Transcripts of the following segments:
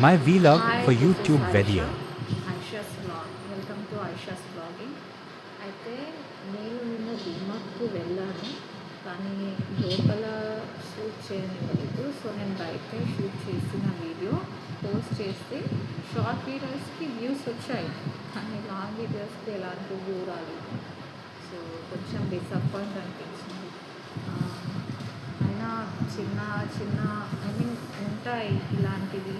my vlog hi, for this is YouTube Aisha. video. Aisha's vlog. Welcome to Aisha's vlogging. అయితే నేను నిన్న డిమార్ట్కి వెళ్ళాను, కానీ లోపల షూట్ చేయనివ్వలేదు. సో నేను బయటే షూట్ చేసిన వీడియో పోస్ట్ చేస్తే షార్ట్ వీడియోస్కి వ్యూస్ వచ్చాయి, కానీ లాంగ్ వీడియోస్కి ఎలాంటి వ్యూ రాలేదు. సో కొంచెం డిసప్పాయింట్ అనిపించింది. ఆ, అయినా చిన్న చిన్న ఐ మీన్ ఉంటాయి ఇలాంటివి,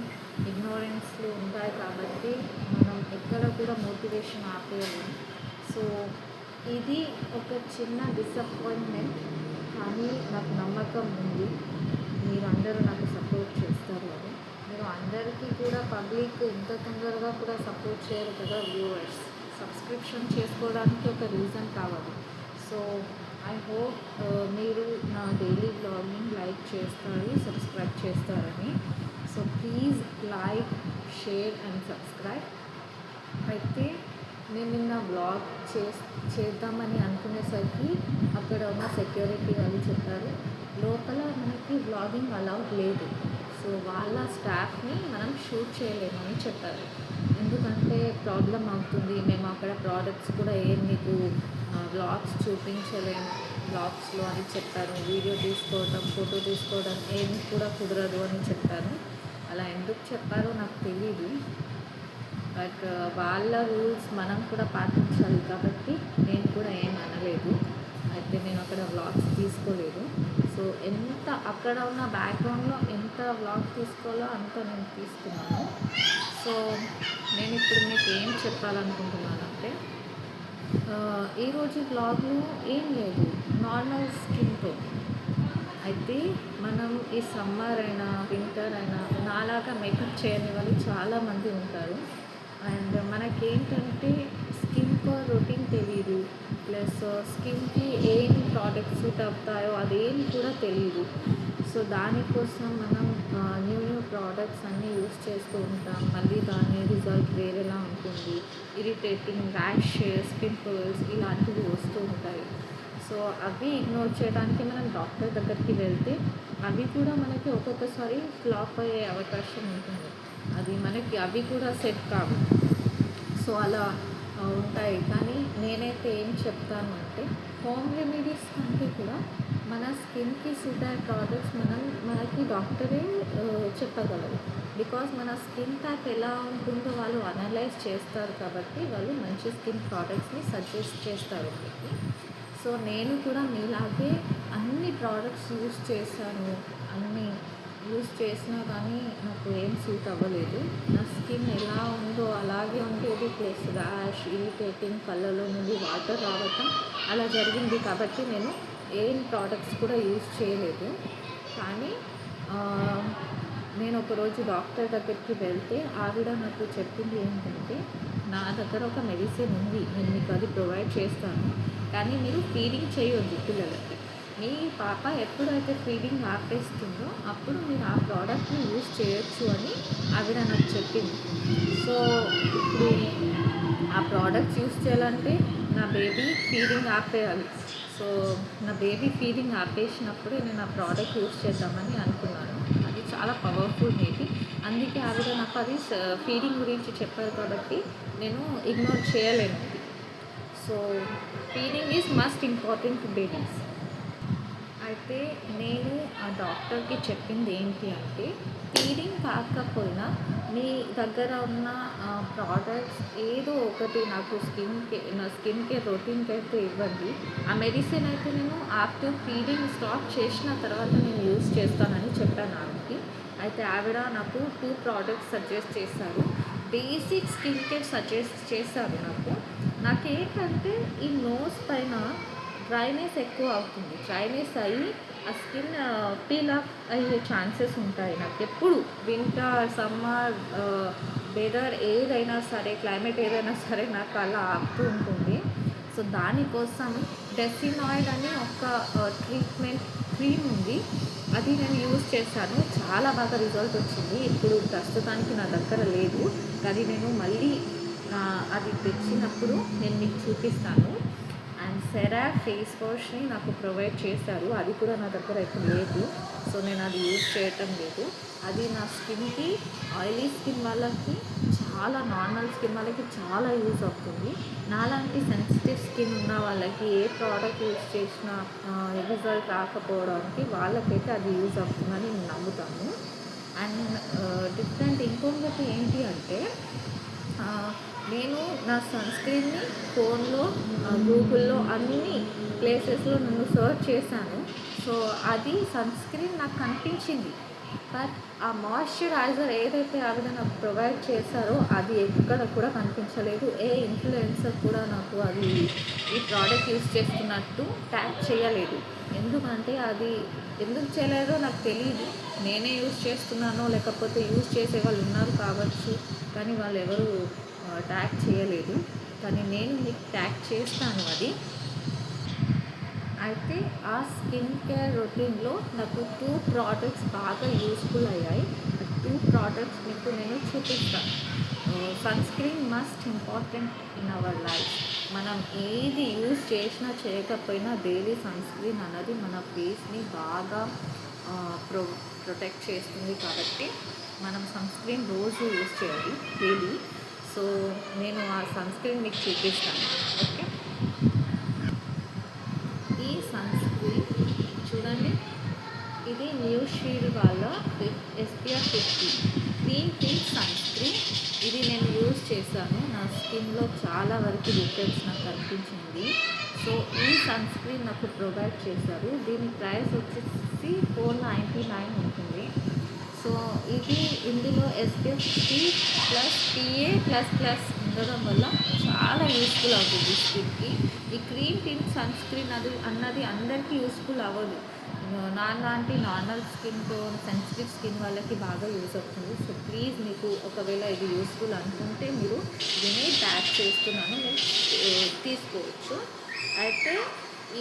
ఇగ్నోరెన్స్లు ఉంటాయి కాబట్టి మనం ఎక్కడ కూడా మోటివేషన్ ఆపేయలేం. సో ఇది ఒక చిన్న డిసప్పాయింట్మెంట్, కానీ నాకు నమ్మకం ఉంది మీరందరూ నాకు సపోర్ట్ చేస్తారు అని. మీరు అందరికీ కూడా పబ్లిక్ ఇంత తొందరగా కూడా సపోర్ట్ చేయరు కదా. వ్యూవర్స్ సబ్స్క్రిప్షన్ చేసుకోవడానికి ఒక రీజన్ కావాలి. సో ఐ హోప్ మీరు నా డైలీ బ్లాగింగ్ లైక్ చేస్తారు, సబ్స్క్రైబ్ చేస్తారని. So please like, share and subscribe. అయితే నేను నిన్న బ్లాగ్ చేద్దామని అనుకునేసరికి అక్కడ ఉన్న సెక్యూరిటీ వాళ్ళు చెప్పారు, లోపల మనకి బ్లాగింగ్ అలౌడ్ లేదు. సో వాళ్ళ స్టాఫ్ని మనం షూట్ చేయలేమని చెప్పారు. ఎందుకంటే ప్రాబ్లం అవుతుంది, మేము అక్కడ ప్రోడక్ట్స్ కూడా ఏం మీకు బ్లాగ్స్ చూపించలేము బ్లాగ్స్లో అని చెప్పారు. వీడియో తీసుకోవడం, ఫోటో తీసుకోవడం ఏమి కూడా కుదరదు అని చెప్పారు. అలా ఎందుకు చెప్పారో నాకు తెలీదు, బట్ వాళ్ళ రూల్స్ మనం కూడా పాటించాలి కాబట్టి నేను కూడా ఏం అనలేదు. అయితే నేను అక్కడ వ్లాగ్స్ తీసుకోలేదు. సో ఎంత అక్కడ ఉన్న బ్యాక్గ్రౌండ్లో ఎంత వ్లాగ్ తీసుకోవాలో అంత నేను తీసుకున్నాను. సో నేను ఇప్పుడు మీకు ఏం చెప్పాలనుకుంటున్నానంటే, ఈరోజు వ్లాగ్లో ఏం లేదు, నార్మల్ స్కిన్తో. అయితే మనం ఈ సమ్మర్ అయినా వింటర్ అయినా నాలాగా మేకప్ చేయని వాళ్ళు చాలామంది ఉంటారు. అండ్ మనకేంటంటే స్కిన్కి రొటీన్ తెలియదు, ప్లస్ స్కిన్కి ఏం ప్రోడక్ట్స్ సూట్ అవుతాయో అదేం కూడా తెలియదు. సో దానికోసం మనం న్యూ ప్రోడక్ట్స్ అన్నీ యూస్ చేస్తూ ఉంటాం. మళ్ళీ దాని రిజల్ట్ వేరేలా ఉంటుంది. ఇరిటేటింగ్ ర్యాషెస్, పింపుల్స్ ఇలాంటివి వస్తూ ఉంటాయి. సో అవి ఇగ్నోర్ చేయడానికి మనం డాక్టర్ దగ్గరికి వెళ్తే అవి కూడా మనకి ఒక్కొక్కసారి ఫ్లాప్ అయ్యే అవకాశం ఉంటుంది. అది మనకి అవి కూడా సెట్ కావు. సో అలా ఉంటాయి. కానీ నేనైతే ఏం చెప్తాను అంటే, హోమ్ రెమెడీస్ కంటే కూడా మన స్కిన్కి సూట్ అయ్యే ప్రోడక్ట్స్ మనకి డాక్టరే చెప్పగలరు. బికాజ్ మన స్కిన్ టైప్ ఎలా ఉంటుందో వాళ్ళు అనలైజ్ చేస్తారు కాబట్టి వాళ్ళు మంచి స్కిన్ ప్రోడక్ట్స్ని సజెస్ట్ చేస్తారు మీకు. సో నేను కూడా మీలాగే అన్ని ప్రోడక్ట్స్ యూస్ చేశాను, అన్నీ యూస్ చేసినా కానీ నాకు ఏం సూట్ అవ్వలేదు. నా స్కిన్ ఎలా ఉందో అలాగే ఉండేది, ప్లస్ ర్యాష్, ఇరిటేటింగ్, కళ్ళలో నుండి వాటర్ రావటం అలా జరిగింది. కాబట్టి నేను ఏం ప్రోడక్ట్స్ కూడా యూస్ చేయలేదు. కానీ నేను ఒకరోజు డాక్టర్ దగ్గరికి వెళ్తే ఆవిడ నాకు చెప్పింది ఏంటంటే, నా దగ్గర ఒక మెడిసిన్ ఉంది, నేను మీకు అది ప్రొవైడ్ చేస్తాను, కానీ మీరు ఫీడింగ్ చేయొద్దు పిల్లలకి. మీ పాప ఎప్పుడైతే ఫీడింగ్ ఆపేస్తుందో అప్పుడు మీరు ఆ ప్రోడక్ట్ని యూజ్ చేయొచ్చు అని ఆవిడ నాకు చెప్పింది. సో ఇప్పుడు ఆ ప్రోడక్ట్స్ యూజ్ చేయాలంటే నా బేబీ ఫీడింగ్ ఆపేయాలి. సో నా బేబీ ఫీడింగ్ ఆపేసినప్పుడే నేను ఆ ప్రోడక్ట్ యూజ్ చేద్దామని అనుకున్నాను. అది చాలా పవర్ఫుల్ మేబీ, అందుకే ఆవిడ నాకు అది ఫీడింగ్ గురించి చెప్పారు కాబట్టి నేను ఇగ్నోర్ చేయలేను. So feeding is must important to babies. అయితే నేను ఆ డాక్టర్కి చెప్పింది ఏంటి అంటే, ఫీడింగ్ కాకపోయినా మీ దగ్గర ఉన్న ప్రోడక్ట్స్ ఏదో ఒకటి నాకు నా స్కిన్కి రొటీన్కి అయితే ఇవ్వండి. ఆ మెడిసిన్ అయితే నేను ఆఫ్టర్ ఫీడింగ్ స్టాప్ చేసిన తర్వాత నేను యూజ్ చేస్తానని చెప్పాను ఆమెకి. అయితే ఆవిడ నాకు 2 ప్రోడక్ట్స్ సజెస్ట్ చేశారు. బేసిక్ స్కిన్ కేర్ సజెస్ట్ చేశారు నాకేంటంటే ఈ నోస్ పైన డ్రైనెస్ ఎక్కువ అవుతుంది. డ్రైనెస్ అయ్యి ఆ స్కిన్ పీల్ ఆఫ్ అయ్యే ఛాన్సెస్ ఉంటాయి. నాకు ఎప్పుడు వింటర్, సమ్మర్, వెదర్ ఏదైనా సరే, క్లైమేట్ ఏదైనా సరే నాకు అలా ఆపుతూ ఉంటుంది. సో దానికోసం డెసినాయిడ్ అని ఒక ట్రీట్మెంట్ క్రీమ్ ఉంది, అది నేను యూజ్ చేశాను. చాలా బాగా రిజల్ట్ వచ్చింది. ఇప్పుడు ప్రస్తుతానికి నా దగ్గర లేదు, కానీ నేను మళ్ళీ అది తెచ్చినప్పుడు నేను మీకు చూపిస్తాను. అండ్ సెరా ఫేస్ వాష్ని నాకు ప్రొవైడ్ చేశారు. అది కూడా నా దగ్గర ఇప్పుడు లేదు. సో నేను అది యూజ్ చేయటం లేదు. అది నా స్కిన్కి, ఆయిలీ స్కిన్ వాళ్ళకి, చాలా నార్మల్ స్కిన్ వాళ్ళకి చాలా యూజ్ అవుతుంది. నాలాంటి సెన్సిటివ్ స్కిన్ ఉన్న వాళ్ళకి ఏ ప్రోడక్ట్ యూజ్ చేసినా రిజల్ట్ రాకపోవడానికి వాళ్ళకైతే అది యూజ్ అవుతుందని నేను నమ్ముతాను. అండ్ డిఫరెంట్ ఇంకొకటి ఏంటి అంటే నేను నా సన్‌స్క్రీన్‌ని ఫోన్‌లో, గూగుల్‌లో అన్ని ప్లేసెస్‌లో నేను సెర్చ్ చేశాను. సో అది సన్‌స్క్రీన్ నాకు కనిపించింది. బట్ ఆ మాయిశ్చరైజర్ ఏదైతే ఆవిడ నాకు ప్రొవైడ్ చేశారో అది ఎక్కడ కూడా కనిపించలేదు. ఏ ఇన్‌ఫ్లుయెన్సర్ కూడా నాకు అది ఈ ప్రోడక్ట్ యూజ్ చేస్తున్నట్టు ట్యాగ్ చేయలేదు. ఎందుకంటే అది ఎందుకు చేయలేదో నాకు తెలీదు. నేనే యూజ్ చేస్తున్నానో లేకపోతే యూజ్ చేసే వాళ్ళు ఉన్నారు కావచ్చు. కానీ వాళ్ళెవరు ట్యాగ్ చేయలేదు. కానీ నేను మీకు ట్యాగ్ చేస్తాను అది. అయితే ఆ స్కిన్ కేర్ రొటీన్‌లో నాకు 2 ప్రోడక్ట్స్ బాగా యూజ్‌ఫుల్ అయ్యాయి. ఆ 2 ప్రోడక్ట్స్ మీకు నేను చూపిస్తాను. Sunscreen must important in our life. మనం ఏది యూజ్ చేసినా చేయకపోయినా డైలీ సన్‌స్క్రీన్ అన్నది మన ఫేస్‌ని బాగా ప్రొటెక్ట్ చేస్తుంది. కాబట్టి మనం సన్‌స్క్రీన్ రోజు యూజ్ చేయాలి డైలీ. సో నేను ఆ సన్‌స్క్రీన్ మీకు చూపిస్తాను. ఓకే. ఈ సన్‌స్క్రీన్ చూడండి. ఇది న్యూ షీల్డ్ వాళ్ళ SPF 50 క్రీమ్ టింట్ సన్‌స్క్రీన్. ఇది నేను యూజ్ చేశాను. నా స్కిన్‌లో చాలా వరకు డిఫరెన్స్ నాకు కనిపించింది. సో ఈ సన్‌స్క్రీన్ నాకు ప్రొవైడ్ చేశారు. దీని ప్రైస్ వచ్చేసి $499 ఉంటుంది. సో ఇది ఇందులో SPF 50 ప్లస్ PA++ ఉండడం వల్ల చాలా యూస్ఫుల్ అవుతుంది స్కిన్కి. ఈ క్రీమ్ టింట్ సన్‌స్క్రీన్ అన్నది అందరికీ యూస్ఫుల్ అవ్వదు. నాలాంటి నార్మల్ స్కిన్తో సెన్సిటివ్ స్కిన్ వాళ్ళకి బాగా యూజ్ అవుతుంది. సో ప్లీజ్ మీకు ఒకవేళ ఇది యూస్ఫుల్ అనుకుంటే మీరు దీన్ని ట్యాగ్ చేస్తున్నాను, మీరు తీసుకోవచ్చు. అయితే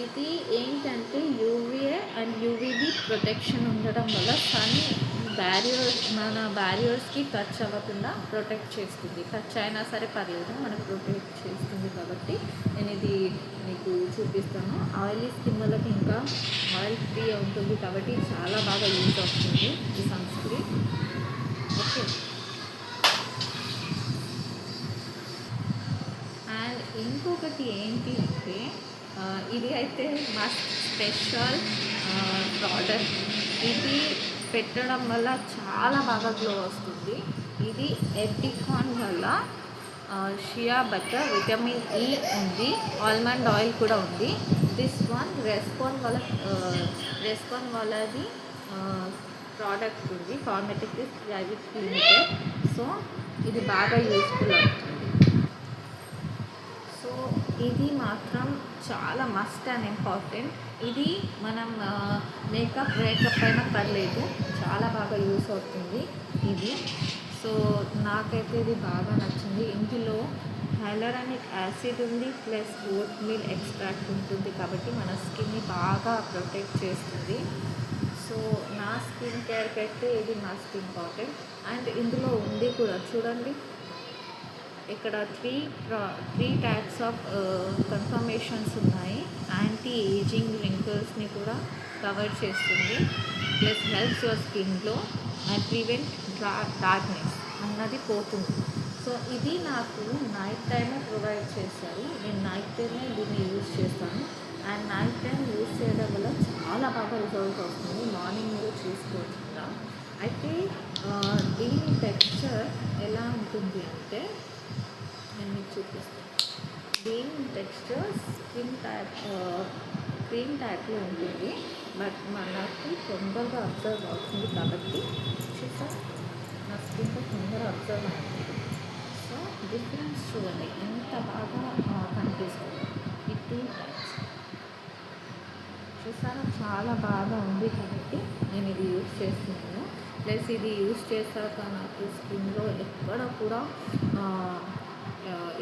ఇది ఏంటంటే UVA అండ్ UVB ప్రొటెక్షన్ ఉండడం వల్ల సన్ మన బ్యారియర్స్కి టచ్ అవ్వకుండా ప్రొటెక్ట్ చేస్తుంది. టచ్ అయినా సరే పర్లేదు, మనకు ప్రొటెక్ట్ చేస్తుంది. కాబట్టి నేను ఇది మీకు చూపిస్తాను. ఆయిలీ స్కిన్ వాళ్ళకి ఇంకా ఆయిల్ ఫ్రీ ఉంటుంది కాబట్టి చాలా బాగా యూజ్ అవుతుంది ఈ సన్‌స్క్రీన్. ఓకే. అండ్ ఇంకొకటి ఏంటి అంటే ఇది అయితే మా స్పెషల్ ప్రోడక్ట్. ఇది పెట్టడం వల్ల చాలా బాగా గ్లో వస్తుంది. ఇది ఎపికాన్ వల్ల షియా బటర్, విటమిన్ E ఉంది, ఆల్మండ్ ఆయిల్ కూడా ఉంది. దిస్ వన్ రెస్పాన్ వాళ్ళది ప్రోడక్ట్ ఉంది, ఫార్మాటిక్స్ ప్రైవేట్ లిమిటెడ్. సో ఇది బాగా యూస్ఫుల్ అవుతుంది. సో ఇది మాత్రం చాలా మస్ట్ అండ్ ఇంపార్టెంట్. ఇది మనం మేకప్ అయినా పర్లేదు, చాలా బాగా యూస్ అవుతుంది ఇది. సో నాకైతే ఇది బాగా నచ్చింది. ఇందులో హైలరానిక్ యాసిడ్ ఉంది, ప్లస్ ఓట్ మీల్ ఎక్స్ట్రాక్ట్ ఉంటుంది కాబట్టి మన స్కిన్ని బాగా ప్రొటెక్ట్ చేస్తుంది. సో నా స్కిన్ కేర్కి అయితే ఇది మస్ట్ ఇంపార్టెంట్. అండ్ ఇందులో ఉంది కూడా చూడండి, ఇక్కడ త్రీ టైప్స్ ఆఫ్ కన్ఫర్మేషన్స్ ఉన్నాయి. యాంటీ ఏజింగ్ రింకిల్స్ని కూడా కవర్ చేస్తుంది, plus helps your skin glow and prevent darkness అన్నది పోతుంది. సో ఇది నాకు నైట్ టైమే ప్రొవైడ్ చేశారు. నేను నైట్ టైమే దీన్ని యూజ్ చేస్తాను. అండ్ నైట్ టైం యూజ్ చేయడం వల్ల చాలా బాగా రిజల్ట్ వస్తుంది. మార్నింగ్ మీరు చూసుకోవచ్చు కూడా. అయితే దీని టెక్స్చర్ ఎలా ఉంటుంది అంటే నేను మీకు చూపిస్తాను. దీని టెక్స్చర్ క్రీమ్ టైప్లో ఉంటుంది, బట్ మనకి తొందరగా అబ్జర్వ్ అవుతుంది కాబట్టి చూసారా, నా స్కిన్లో తొందరగా అబ్జర్వ్ అవుతుంది. సో డిఫరెన్స్ చూడండి ఎంత బాగా కనిపిస్తుంది. ఈ 2 టైప్స్ చూసారా, చాలా బాగా ఉంది కాబట్టి నేను ఇది యూజ్ చేస్తున్నాను. ప్లస్ ఇది యూజ్ చేశాక నాకు స్కిన్లో ఎక్కడ కూడా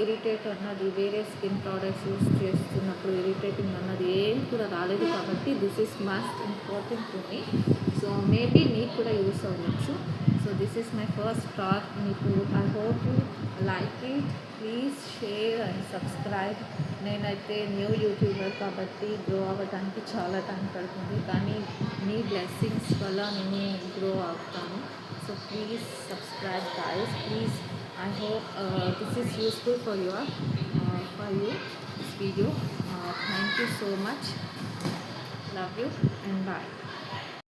ఇరిటేట్ అన్నది, వేరే స్కిన్ ప్రోడక్ట్స్ యూజ్ చేస్తున్నప్పుడు ఇరిటేటింగ్ అన్నది ఏం కూడా రాలేదు. కాబట్టి this is must important to me. So maybe మీకు కూడా యూస్ అవ్వచ్చు. So this is my first talk మీకు. I hope you like it. Please share and subscribe. నేనైతే న్యూ యూట్యూబర్ కాబట్టి గ్రో అవ్వడానికి చాలా టైం పడుతుంది, కానీ మీ బ్లెస్సింగ్స్ వల్ల నేను గ్రో అవుతాను. So please subscribe guys, please. I hope this is useful for you, this video. Thank you so much. Love you and bye.